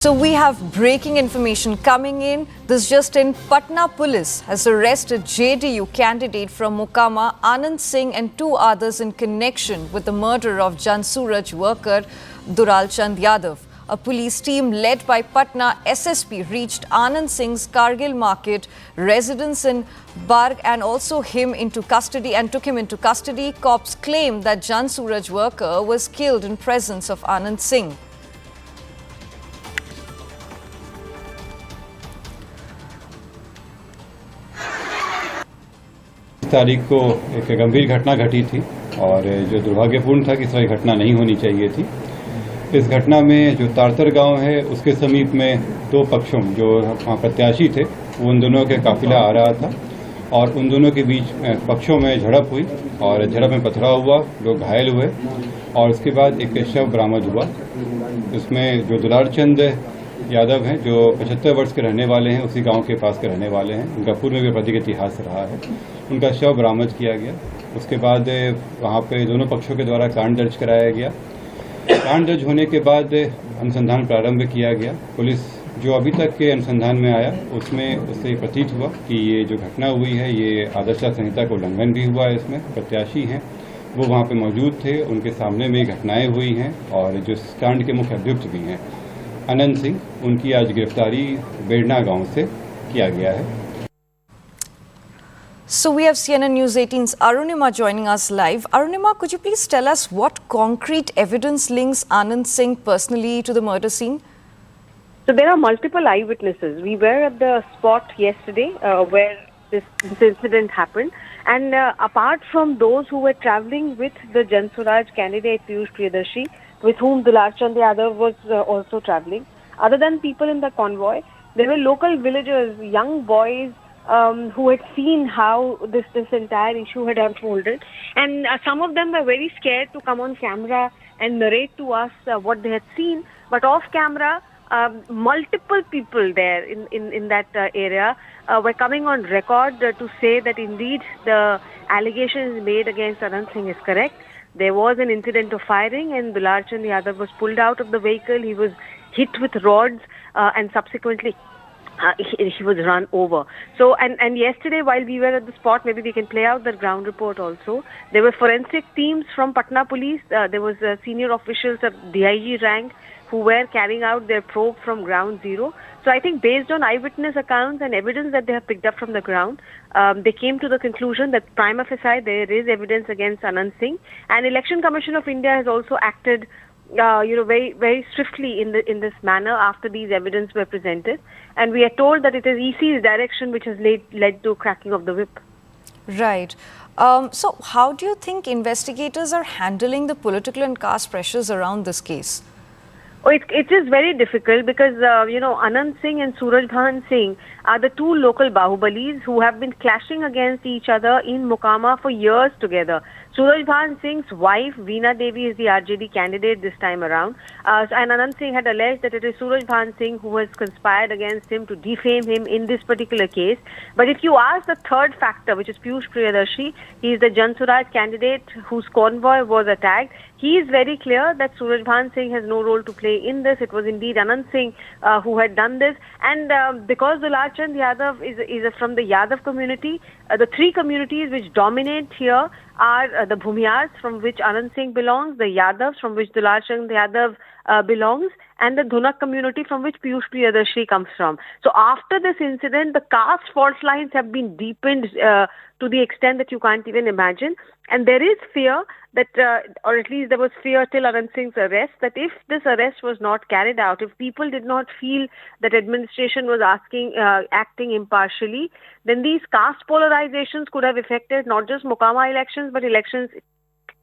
So we have breaking information coming in. This just in, Patna Police has arrested JDU candidate from Mokama, Anant Singh and two others in connection with the murder of Jan Suraaj worker Dularchand Yadav. A police team led by Patna SSP reached Anant Singh's Kargil Market residence in Barg and also took him into custody. Cops claim that Jan Suraaj worker was killed in presence of Anant Singh. तारीख को एक गंभीर घटना घटी थी और जो दुर्भाग्यपूर्ण था कि इस तरह घटना नहीं होनी चाहिए थी। इस घटना में जो तारतर गांव है उसके समीप में दो पक्षों जो वहाँ प्रत्याशी थे उन दोनों के काफिला आ रहा था और उन दोनों के बीच पक्षों में झड़प हुई और झड़प में पथराव हुआ, लोग घायल हुए और उसके बाद एक शव बरामद हुआ। उसमें जो दुलारचंद यादव हैं जो 75 वर्ष के रहने वाले हैं, उसी गांव के पास के रहने वाले हैं, उनका पूर्व में भी आपराधिक इतिहास रहा है, उनका शव बरामद किया गया। उसके बाद वहां पे दोनों पक्षों के द्वारा कांड दर्ज कराया गया। कांड दर्ज होने के बाद अनुसंधान प्रारंभ किया गया। पुलिस जो अभी तक के अनुसंधान में आया उसमें उससे प्रतीत हुआ कि ये जो घटना हुई है ये आदर्श संहिता का उल्लंघन भी हुआ है। इसमें प्रत्याशी हैं वो वहाँ पे मौजूद थे, उनके सामने में घटनाएं हुई हैं और जो कांड के मुख्य अभियुक्त भी हैं अनंत सिंह, उनकी आज गिरफ्तारी बेड़ना गांव से किया गया है। So we have CNN News 18's Arunima joining us live. Arunima, could you please tell us what concrete evidence links Anant Singh personally to the murder scene? So there are multiple eyewitnesses. We were at the spot yesterday where this incident happened. And apart from those who were travelling with the Jan Suraaj candidate Piyush Priyadarshi, with whom Dularchand Yadav was also travelling, other than people in the convoy, there were local villagers, young boys, who had seen how this entire issue had unfolded, and some of them were very scared to come on camera and narrate to us what they had seen. But off camera, multiple people there in that area were coming on record to say that indeed the allegations made against Anant Singh is correct. There was an incident of firing and Dularchand Yadav was pulled out of the vehicle. He was hit with rods and subsequently he was run over. So, and yesterday while we were at the spot, maybe we can play out the ground report also. There were forensic teams from Patna Police. There was senior officials of DIG rank who were carrying out their probe from ground zero. So I think based on eyewitness accounts and evidence that they have picked up from the ground, they came to the conclusion that prima facie there is evidence against Anant Singh. And Election Commission of India has also acted very, very swiftly in this manner after these evidence were presented. And we are told that it is EC's direction which has led to cracking of the whip. Right. So how do you think investigators are handling the political and caste pressures around this case? Oh, it is very difficult because, Anant Singh and Suraj Singh are the two local Bahubalis who have been clashing against each other in Mokama for years together. Suraj Singh's wife, Veena Devi, is the RJD candidate this time around. And Anant Singh had alleged that it is Suraj Singh who has conspired against him to defame him in this particular case. But if you ask the third factor, which is Piyush Priyadarshi, he is the Jan Suraaj candidate whose convoy was attacked. He is very clear that Suraj Singh has no role to play in this. It was indeed Anant Singh who had done this. And because Dularchand Yadav is from the Yadav community, the three communities which dominate here are the Bhumiyars, from which Anant Singh belongs, the Yadavs, from which Dularchand Yadav belongs, and the Dhunak community from which Piyush Priyadarshi comes from. So after this incident, the caste fault lines have been deepened to the extent that you can't even imagine. And there is fear that, or at least there was fear till Anant Singh's arrest, that if this arrest was not carried out, if people did not feel that administration was acting impartially, then these caste polarizations could have affected not just Mokama elections, but elections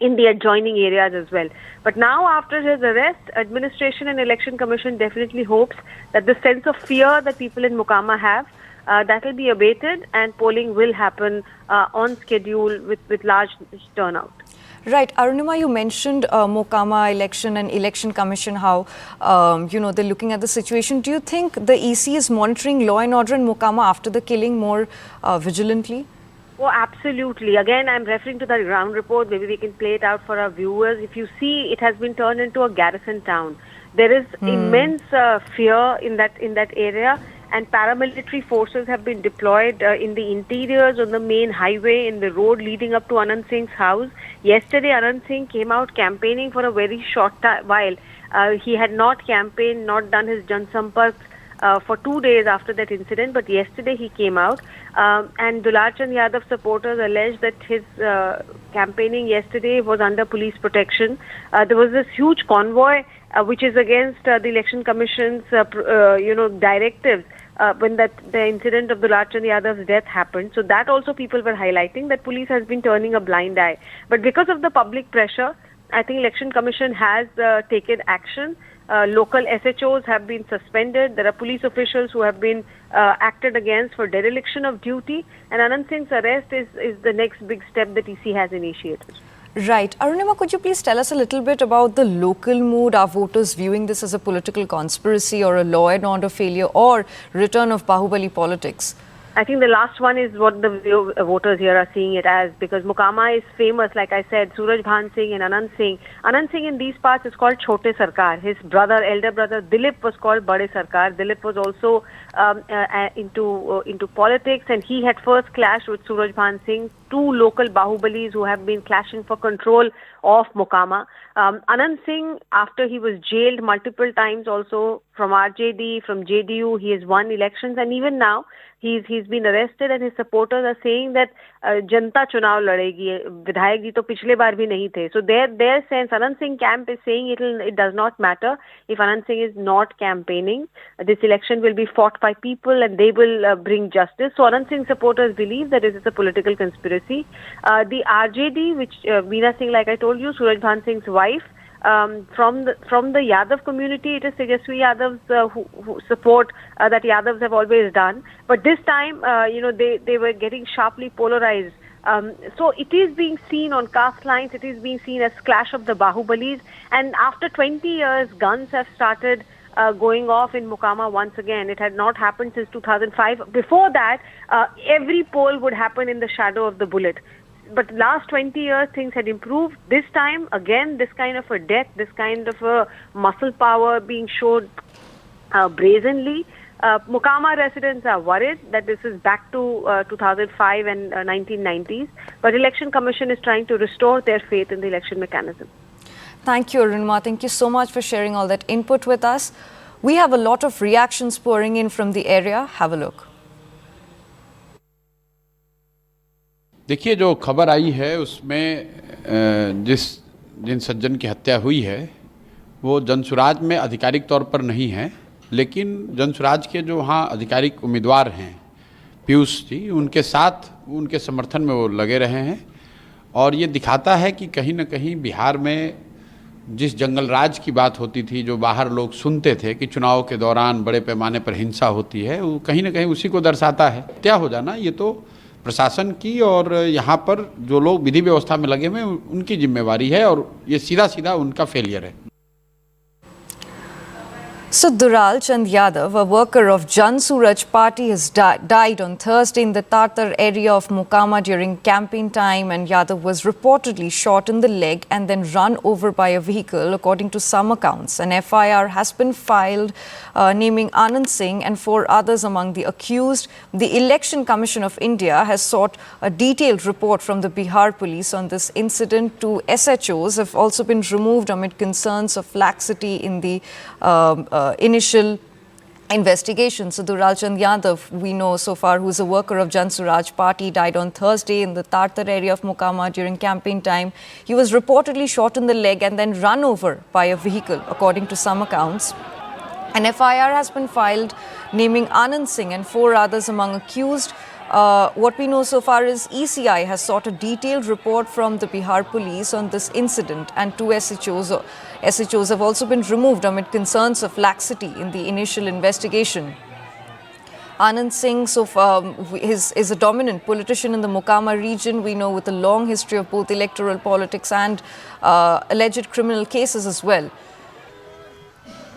in the adjoining areas as well. But now after his arrest, Administration and Election Commission definitely hopes that the sense of fear that people in Mokama have, that will be abated and polling will happen on schedule with large turnout. Right. Arunima, you mentioned Mokama election and Election Commission, how, they're looking at the situation. Do you think the EC is monitoring law and order in Mokama after the killing more vigilantly? Oh, absolutely. Again, I'm referring to the ground report. Maybe we can play it out for our viewers. If you see, it has been turned into a garrison town. There is immense fear in that area, and paramilitary forces have been deployed in the interiors, on the main highway, in the road leading up to Anant Singh's house. Yesterday, Anant Singh came out campaigning for a very short while. He had not campaigned, not done his Jan Sampark for 2 days after that incident, but yesterday he came out. And Dularchand Yadav supporters alleged that his campaigning yesterday was under police protection. There was this huge convoy which is against the Election Commission's directives when the incident of Dularchand Yadav's death happened. So that also people were highlighting that police has been turning a blind eye. But because of the public pressure, I think Election Commission has taken action. Local SHOs have been suspended. There are police officials who have been acted against for dereliction of duty. And Anant Singh's arrest is the next big step that EC has initiated. Right. Arunima, could you please tell us a little bit about the local mood? Are voters viewing this as a political conspiracy or a law and order failure or return of Bahubali politics? I think the last one is what the voters here are seeing it as, because Mokama is famous, like I said, Suraj Singh and Anant Singh. Anant Singh in these parts is called Chote Sarkar. His elder brother Dilip was called Bade Sarkar. Dilip was also into politics, and he had first clashed with Suraj Singh, two local Bahubalis who have been clashing for control of Mokama. Anant Singh, after he was jailed multiple times also from RJD, from JDU, he has won elections, and even now he's been arrested, and his supporters are saying that Janata Chunav ladegi, Vidhayak ji to पिछले बार भी नहीं थे. So their sense, Anant Singh camp is saying it does not matter if Anant Singh is not campaigning. This election will be fought by people, and they will bring justice. So Anant Singh supporters believe that it is a political conspiracy. The RJD, which Veena Singh, like I told you, Suraj Singh's wife, from the Yadav community, it is Tejaswi Yadav's who support that Yadavs have always done. But this time, they were getting sharply polarized. So it is being seen on caste lines. It is being seen as clash of the Bahubalis. And after 20 years, guns have started going off in Mokama once again. It had not happened since 2005. Before that, every poll would happen in the shadow of the bullet. But last 20 years, things had improved. This time, again, this kind of a death, this kind of a muscle power being showed brazenly. Mokama residents are worried that this is back to 2005 and 1990s. But Election Commission is trying to restore their faith in the election mechanism. Thank you, Arunima. Thank you so much for sharing all that input with us. We have a lot of reactions pouring in from the area. Have a look. देखिए, जो खबर आई है उसमें जिन सज्जन की हत्या हुई है वो जनसुराज में आधिकारिक तौर पर नहीं है, लेकिन जनसुराज के जो वहाँ आधिकारिक उम्मीदवार हैं पीयूष जी, उनके साथ उनके समर्थन में वो लगे रहे हैं. और ये दिखाता है कि कहीं ना कहीं बिहार में जिस जंगल राज की बात होती थी, जो बाहर लोग सुनते थे कि चुनाव के दौरान बड़े पैमाने पर हिंसा होती है, वो कहीं ना कहीं उसी को दर्शाता है. हत्या हो जाना ये तो प्रशासन की और यहाँ पर जो लोग विधि व्यवस्था में लगे हुए उनकी जिम्मेवारी है, और ये सीधा सीधा उनका फेलियर है. So Dularchand Yadav, a worker of Jan Suraaj Party, has died on Thursday in the Tartar area of Mokama during campaign time, and Yadav was reportedly shot in the leg and then run over by a vehicle, according to some accounts. An FIR has been filed naming Anant Singh and 4 others among the accused. The Election Commission of India has sought a detailed report from the Bihar police on this incident. 2 SHOs have also been removed amid concerns of laxity in the initial investigation. So Dularchand Yadav, we know so far, who is a worker of Jan Suraaj Party, died on Thursday in the Tartar area of Mokama during campaign time. He was reportedly shot in the leg and then run over by a vehicle, according to some accounts. An FIR has been filed naming Anant Singh and 4 others among accused. What we know so far is ECI has sought a detailed report from the Bihar police on this incident, and 2 SHOs have also been removed amid concerns of laxity in the initial investigation. Anant Singh is a dominant politician in the Mokama region, we know, with a long history of both electoral politics and alleged criminal cases as well.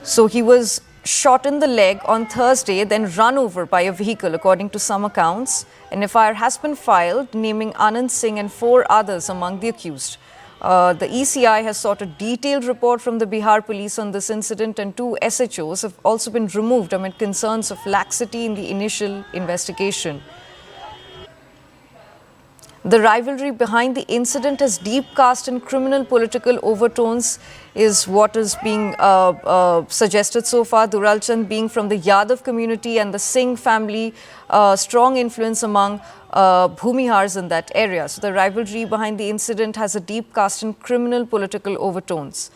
So he was shot in the leg on Thursday, then run over by a vehicle, according to some accounts. An FIR has been filed naming Anant Singh and 4 others among the accused. The ECI has sought a detailed report from the Bihar police on this incident, and 2 SHOs have also been removed amid concerns of laxity in the initial investigation. The rivalry behind the incident has deep cast and criminal political overtones is what is being suggested so far. Dularchand being from the Yadav community and the Singh family, strong influence among Bhumihars in that area. So the rivalry behind the incident has a deep cast and criminal political overtones.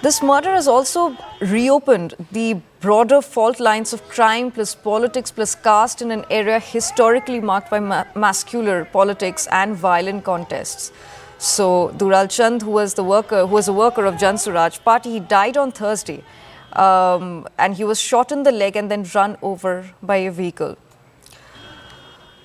This murder has also reopened the broader fault lines of crime plus politics plus caste in an area historically marked by masculine politics and violent contests. So Dularchand, who was a worker of Jan Suraaj Party, he died on Thursday, and he was shot in the leg and then run over by a vehicle.